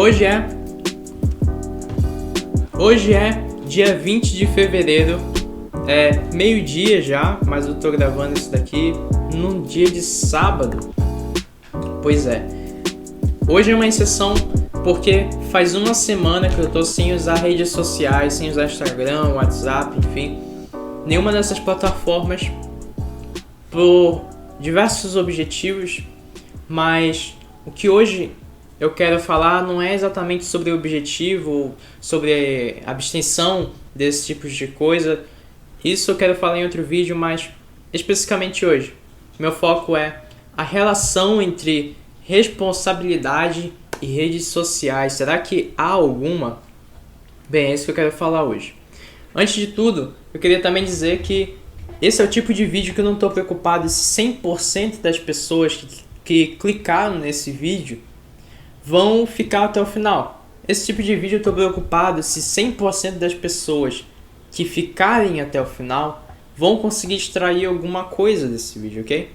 Hoje é dia 20 de fevereiro, meio-dia já, mas eu tô gravando isso daqui num dia de sábado. Pois é, hoje é uma exceção porque faz uma semana que eu tô sem usar redes sociais, sem usar Instagram, WhatsApp, enfim, nenhuma dessas plataformas por diversos objetivos, mas o que hoje eu quero falar não é exatamente sobre o objetivo, sobre a abstenção desse tipo de coisa. Isso eu quero falar em outro vídeo, mas especificamente hoje. Meu foco é a relação entre responsabilidade e redes sociais. Será que há alguma? Bem, é isso que eu quero falar hoje. Antes de tudo, eu queria também dizer que esse é o tipo de vídeo que eu não estou preocupado se 100% das pessoas que clicaram nesse vídeo vão ficar até o final. Esse tipo de vídeo eu estou preocupado se 100% das pessoas que ficarem até o final vão conseguir extrair alguma coisa desse vídeo, ok?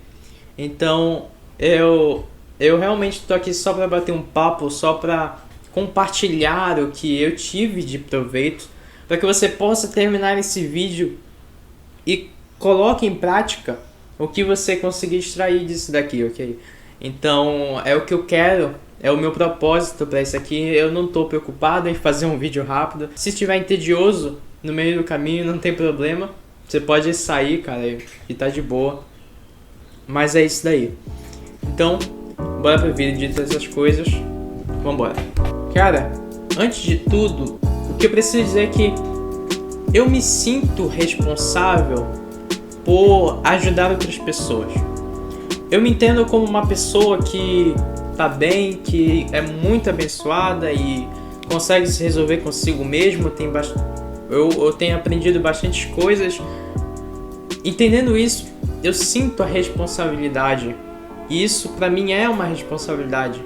Então, eu realmente estou aqui só para bater um papo, só para compartilhar o que eu tive de proveito, para que você possa terminar esse vídeo e coloque em prática o que você conseguir extrair disso daqui, ok? Então, é o que eu quero, é o meu propósito para isso aqui. Eu não estou preocupado em fazer um vídeo rápido. Se estiver entedioso no meio do caminho, não tem problema. Você pode sair, cara, e tá de boa. Mas é isso daí. Então, bora pro vídeo. Dito essas coisas, vambora. Cara, antes de tudo, o que eu preciso dizer é que eu me sinto responsável por ajudar outras pessoas. Eu me entendo como uma pessoa que tá bem, que é muito abençoada e consegue se resolver consigo mesmo. Eu tenho aprendido bastante coisas. Entendendo isso, eu sinto a responsabilidade, e isso pra mim é uma responsabilidade,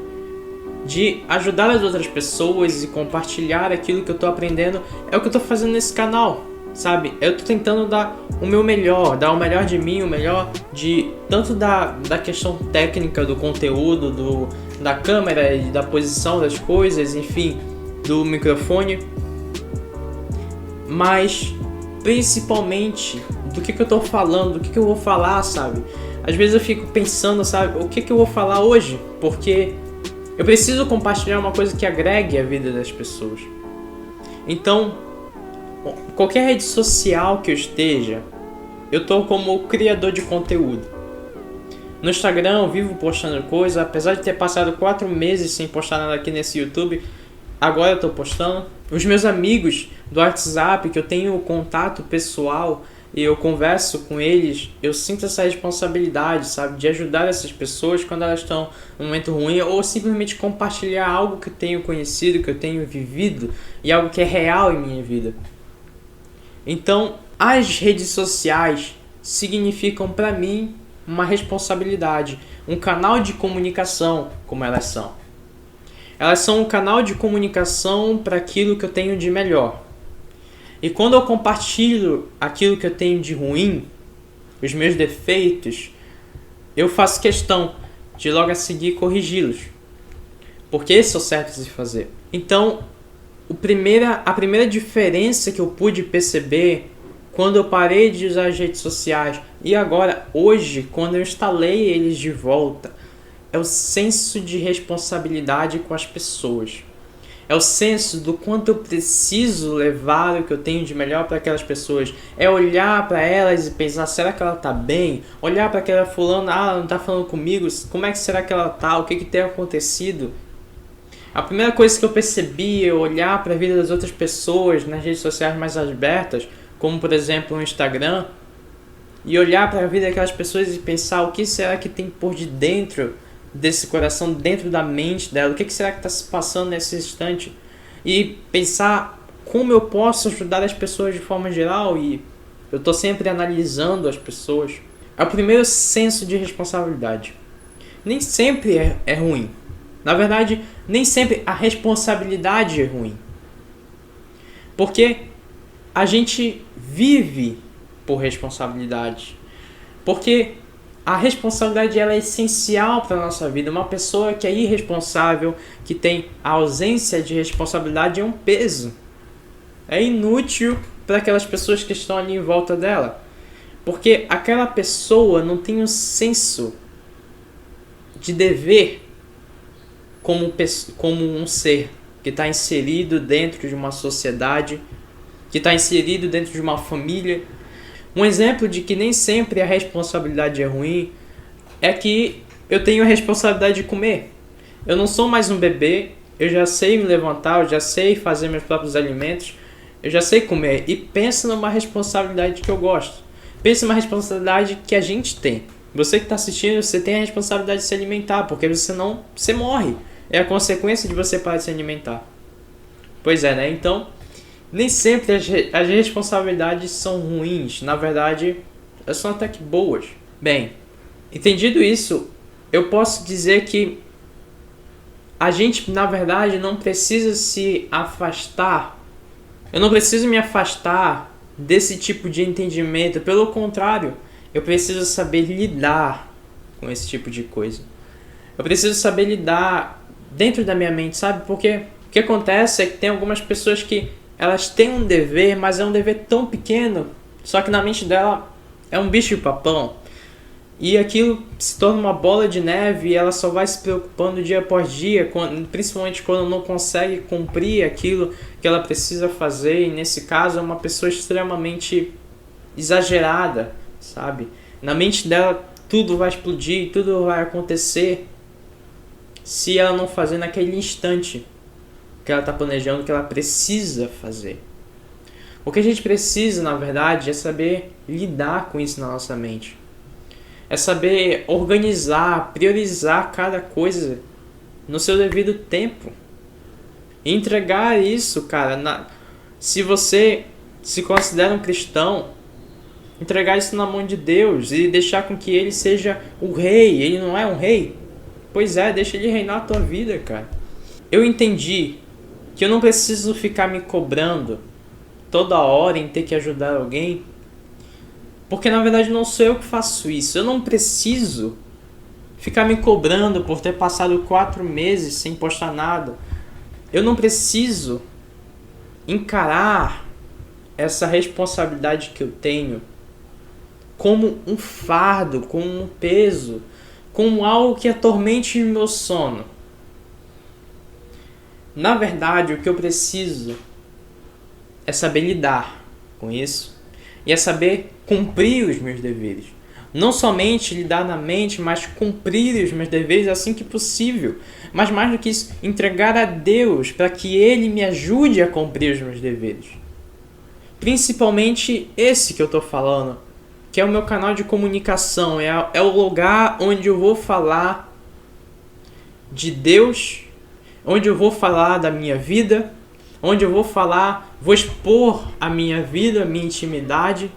de ajudar as outras pessoas e compartilhar aquilo que eu tô aprendendo. É o que eu tô fazendo nesse canal, sabe? Eu tô tentando dar o meu melhor, dar o melhor de mim, o melhor de tanto da questão técnica do conteúdo, da câmera e da posição das coisas, enfim, do microfone, mas principalmente do que eu tô falando, do que eu vou falar, sabe? Às vezes eu fico pensando, sabe, o que eu vou falar hoje, porque eu preciso compartilhar uma coisa que agregue a vida das pessoas. Então, qualquer rede social que eu esteja, eu tô como criador de conteúdo. No Instagram eu vivo postando coisa, apesar de ter passado 4 meses sem postar nada aqui nesse YouTube, agora eu tô postando. Os meus amigos do WhatsApp, que eu tenho contato pessoal e eu converso com eles, eu sinto essa responsabilidade, sabe, de ajudar essas pessoas quando elas estão num momento ruim, ou simplesmente compartilhar algo que eu tenho conhecido, que eu tenho vivido e algo que é real em minha vida. Então, as redes sociais significam para mim uma responsabilidade, um canal de comunicação, como elas são. Elas são um canal de comunicação para aquilo que eu tenho de melhor. E quando eu compartilho aquilo que eu tenho de ruim, os meus defeitos, eu faço questão de logo a seguir corrigi-los, porque esse é o certo de se fazer. Então, a primeira diferença que eu pude perceber quando eu parei de usar as redes sociais e agora, hoje, quando eu instalei eles de volta, é o senso de responsabilidade com as pessoas. É o senso do quanto eu preciso levar o que eu tenho de melhor para aquelas pessoas. É olhar para elas e pensar, será que ela tá bem? Olhar para aquela fulana, ela não tá falando comigo, como é que será que ela tá? O que tem acontecido? A primeira coisa que eu percebi é olhar para a vida das outras pessoas nas redes sociais mais abertas, como por exemplo o Instagram, e olhar para a vida daquelas pessoas e pensar o que será que tem por de dentro desse coração, dentro da mente dela, o que será que está se passando nesse instante, e pensar como eu posso ajudar as pessoas de forma geral. E eu estou sempre analisando as pessoas. É o primeiro senso de responsabilidade. Nem sempre é ruim. Na verdade, nem sempre a responsabilidade é ruim, porque a gente vive por responsabilidade. Porque A responsabilidade ela é essencial para a nossa vida. Uma pessoa que é irresponsável, que tem a ausência de responsabilidade, é um peso. É inútil para aquelas pessoas que estão ali em volta dela. Porque aquela pessoa não tem um senso de dever como um ser que está inserido dentro de uma sociedade, que está inserido dentro de uma família. Um exemplo de que nem sempre a responsabilidade é ruim é que eu tenho a responsabilidade de comer. Eu não sou mais um bebê, eu já sei me levantar, eu já sei fazer meus próprios alimentos, eu já sei comer. E pensa numa responsabilidade que eu gosto. Pensa numa responsabilidade que a gente tem. Você que está assistindo, você tem a responsabilidade de se alimentar, porque você morre. É a consequência de você parar de se alimentar. Pois é, né? Então, nem sempre as responsabilidades são ruins. Na verdade, elas são até que boas. Bem, entendido isso, eu posso dizer que a gente, na verdade, não precisa se afastar. Eu não preciso me afastar desse tipo de entendimento. Pelo contrário, eu preciso saber lidar com esse tipo de coisa. Eu preciso saber lidar dentro da minha mente, sabe? Porque o que acontece é que tem algumas pessoas que elas têm um dever, mas é um dever tão pequeno, só que na mente dela é um bicho-papão. E aquilo se torna uma bola de neve e ela só vai se preocupando dia após dia, principalmente quando não consegue cumprir aquilo que ela precisa fazer. E nesse caso é uma pessoa extremamente exagerada, sabe? Na mente dela tudo vai explodir, tudo vai acontecer se ela não fazer naquele instante que ela está planejando, que ela precisa fazer. O que a gente precisa, na verdade, é saber lidar com isso na nossa mente. É saber organizar, priorizar cada coisa no seu devido tempo. E entregar isso, cara, se você se considera um cristão, entregar isso na mão de Deus e deixar com que Ele seja o rei. Ele não é um rei? Pois é, deixa Ele reinar a tua vida, cara. Eu entendi que eu não preciso ficar me cobrando toda hora em ter que ajudar alguém, porque na verdade não sou eu que faço isso. Eu não preciso ficar me cobrando por ter passado 4 meses sem postar nada. Eu não preciso encarar essa responsabilidade que eu tenho como um fardo, como um peso, como algo que atormente o meu sono. Na verdade, o que eu preciso é saber lidar com isso e é saber cumprir os meus deveres. Não somente lidar na mente, mas cumprir os meus deveres assim que possível. Mas mais do que isso, entregar a Deus para que Ele me ajude a cumprir os meus deveres. Principalmente esse que eu estou falando, que é o meu canal de comunicação, é o lugar onde eu vou falar de Deus, onde eu vou falar da minha vida, onde eu vou expor a minha vida, a minha intimidade.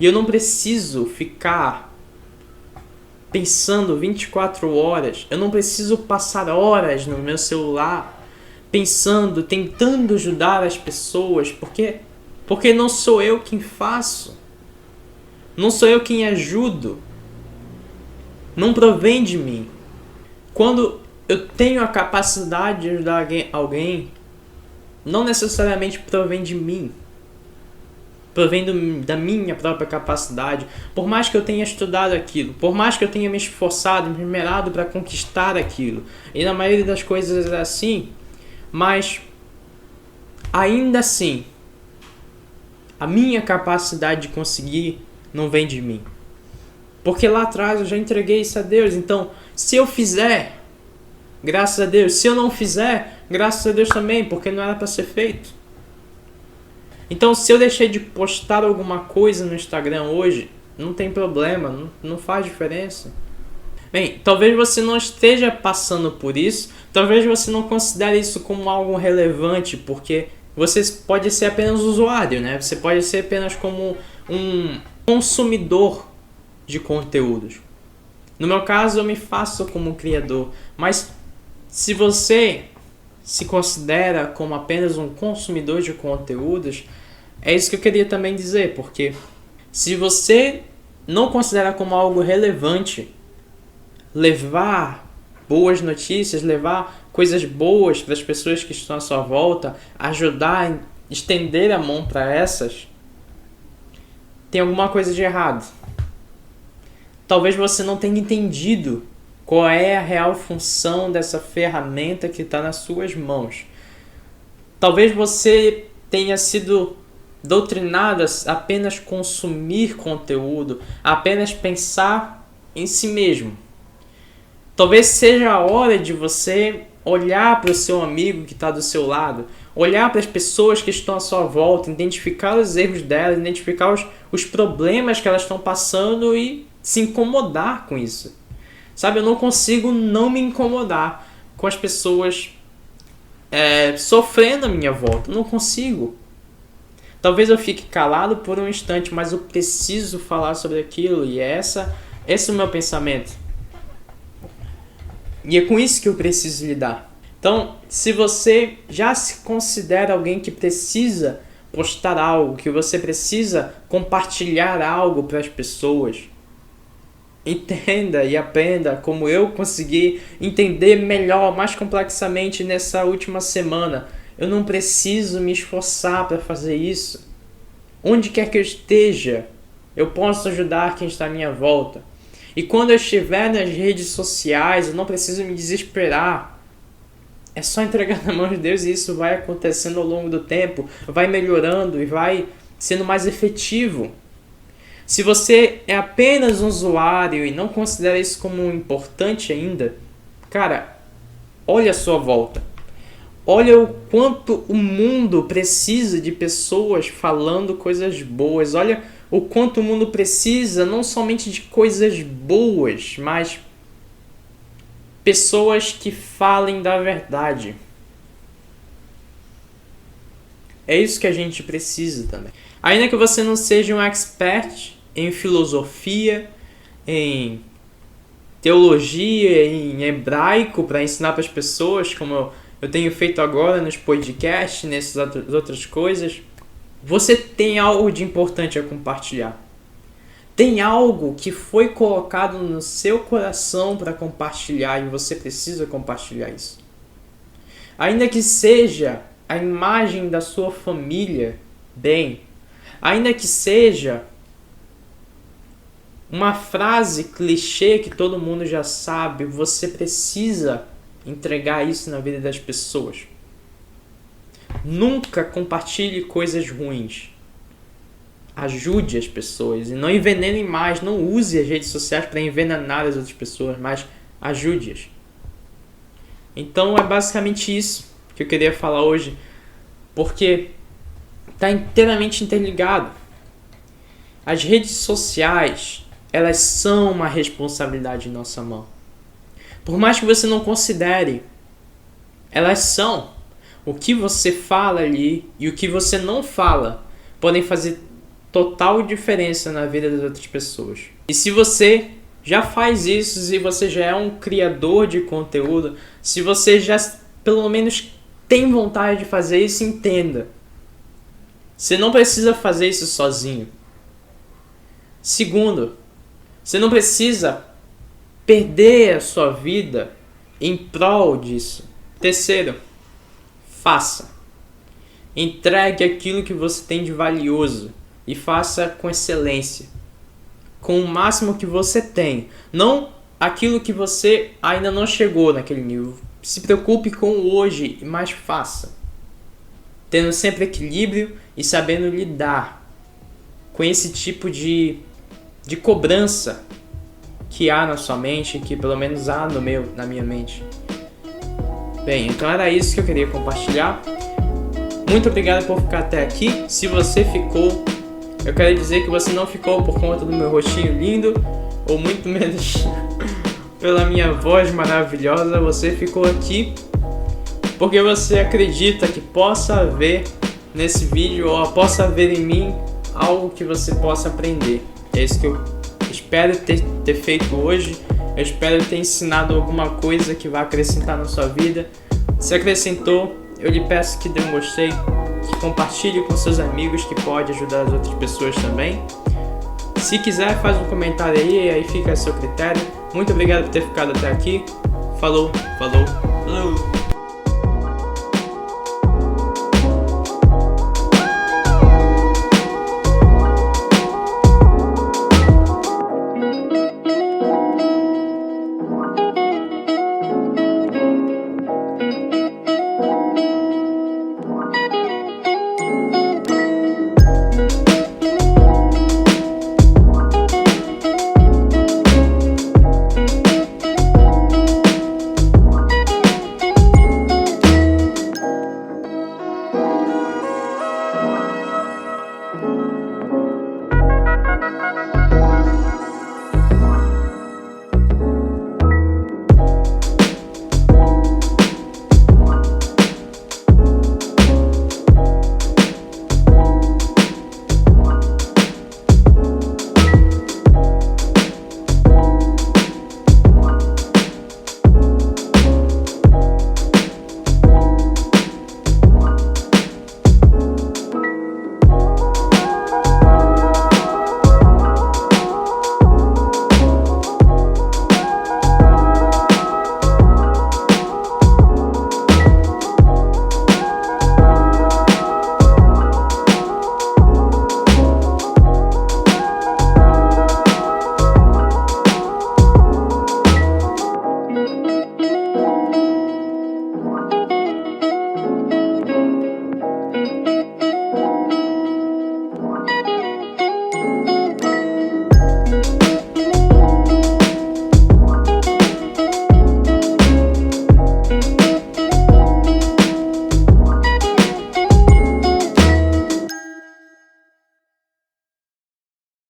E eu não preciso ficar pensando 24 horas, eu não preciso passar horas no meu celular pensando, tentando ajudar as pessoas, porque não sou eu quem faço, não sou eu quem ajudo, não provém de mim. Quando eu tenho a capacidade de ajudar alguém, não necessariamente provém de mim, provém da minha própria capacidade. Por mais que eu tenha estudado aquilo, por mais que eu tenha me esforçado, me esmerado para conquistar aquilo, e na maioria das coisas é assim, mas ainda assim, a minha capacidade de conseguir não vem de mim. Porque lá atrás eu já entreguei isso a Deus. Então, se eu fizer, graças a Deus. Se eu não fizer, graças a Deus também, porque não era para ser feito. Então, se eu deixei de postar alguma coisa no Instagram hoje, não tem problema, não faz diferença. Bem, talvez você não esteja passando por isso, talvez você não considere isso como algo relevante, porque você pode ser apenas usuário, né? Você pode ser apenas como um consumidor de conteúdos. No meu caso, eu me faço como criador, mas se você se considera como apenas um consumidor de conteúdos, é isso que eu queria também dizer, porque se você não considera como algo relevante levar boas notícias, levar coisas boas para as pessoas que estão à sua volta, ajudar, estender a mão para essas, tem alguma coisa de errado. Talvez você não tenha entendido qual é a real função dessa ferramenta que está nas suas mãos. Talvez você tenha sido doutrinado a apenas consumir conteúdo, a apenas pensar em si mesmo. Talvez seja a hora de você olhar para o seu amigo que está do seu lado, olhar para as pessoas que estão à sua volta, identificar os erros delas, identificar os problemas que elas estão passando e se incomodar com isso. Sabe, eu não consigo não me incomodar com as pessoas sofrendo à minha volta. Eu não consigo. Talvez eu fique calado por um instante, mas eu preciso falar sobre aquilo. E esse é o meu pensamento. E é com isso que eu preciso lidar. Então, se você já se considera alguém que precisa postar algo, que você precisa compartilhar algo para as pessoas, entenda e aprenda como eu consegui entender melhor, mais complexamente nessa última semana. Eu não preciso me esforçar para fazer isso. Onde quer que eu esteja, eu posso ajudar quem está à minha volta. E quando eu estiver nas redes sociais, eu não preciso me desesperar. É só entregar na mão de Deus e isso vai acontecendo ao longo do tempo, vai melhorando e vai sendo mais efetivo. Se você é apenas um usuário e não considera isso como importante ainda, cara, olha a sua volta. Olha o quanto o mundo precisa de pessoas falando coisas boas. Olha o quanto o mundo precisa não somente de coisas boas, mas pessoas que falem da verdade. É isso que a gente precisa também. Ainda que você não seja um expert em filosofia, em teologia, em hebraico para ensinar para as pessoas, como eu tenho feito agora nos podcasts, nessas outras coisas, você tem algo de importante a compartilhar. Tem algo que foi colocado no seu coração para compartilhar e você precisa compartilhar isso. Ainda que seja a imagem da sua família, bem, ainda que seja uma frase clichê que todo mundo já sabe, você precisa entregar isso na vida das pessoas. Nunca compartilhe coisas ruins. Ajude as pessoas e não envenene mais, não use as redes sociais para envenenar as outras pessoas, mas ajude-as. Então é basicamente isso que eu queria falar hoje, porque está inteiramente interligado. As redes sociais, elas são uma responsabilidade em nossa mão. Por mais que você não considere, elas são. O que você fala ali e o que você não fala podem fazer total diferença na vida das outras pessoas. E se você já faz isso, se você já é um criador de conteúdo, se você já pelo menos tem vontade de fazer isso, entenda. Você não precisa fazer isso sozinho. Segundo, você não precisa perder a sua vida em prol disso. Terceiro, faça. Entregue aquilo que você tem de valioso e faça com excelência, com o máximo que você tem. Não aquilo que você ainda não chegou naquele nível. Se preocupe com o hoje, mas faça. Tendo sempre equilíbrio e sabendo lidar com esse tipo de cobrança que há na sua mente, que pelo menos há na minha mente. Bem, então era isso que eu queria compartilhar. Muito obrigado por ficar até aqui. Se você ficou, eu quero dizer que você não ficou por conta do meu rostinho lindo, ou muito menos pela minha voz maravilhosa. Você ficou aqui porque você acredita que possa haver nesse vídeo, ou possa haver em mim algo que você possa aprender. É isso que eu espero ter feito hoje. Eu espero ter ensinado alguma coisa que vai acrescentar na sua vida. Se acrescentou, eu lhe peço que dê um gostei, que compartilhe com seus amigos, que pode ajudar as outras pessoas também. Se quiser, faz um comentário aí fica a seu critério. Muito obrigado por ter ficado até aqui. Falou, falou, falou!